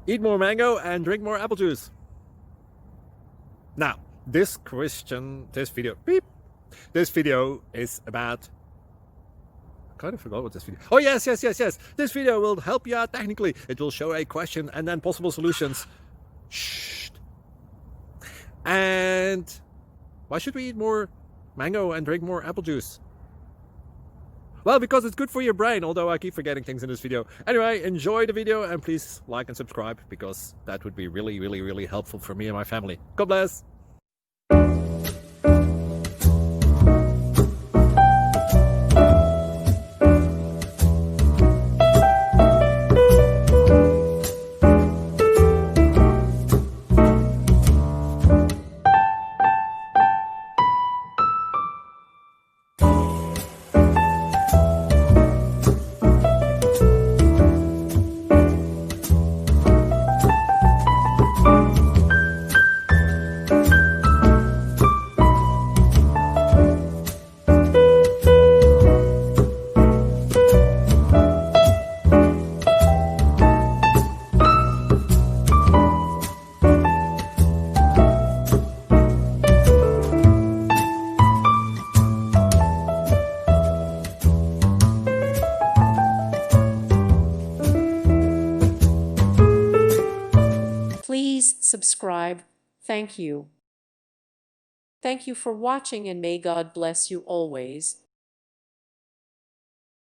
Eat more mango and drink more apple juice. Now, this video is about, I kind of forgot what this video. Oh, yes. This video will help you out technically. It will show a question and then possible solutions. Shh. And why should we eat more mango and drink more apple juice? Well, because it's good for your brain, although I keep forgetting things in this video. Anyway, enjoy the video and please like and subscribe, because that would be really helpful for me and my family. God bless! Please subscribe. Thank you. Thank you for watching, and may God bless you always.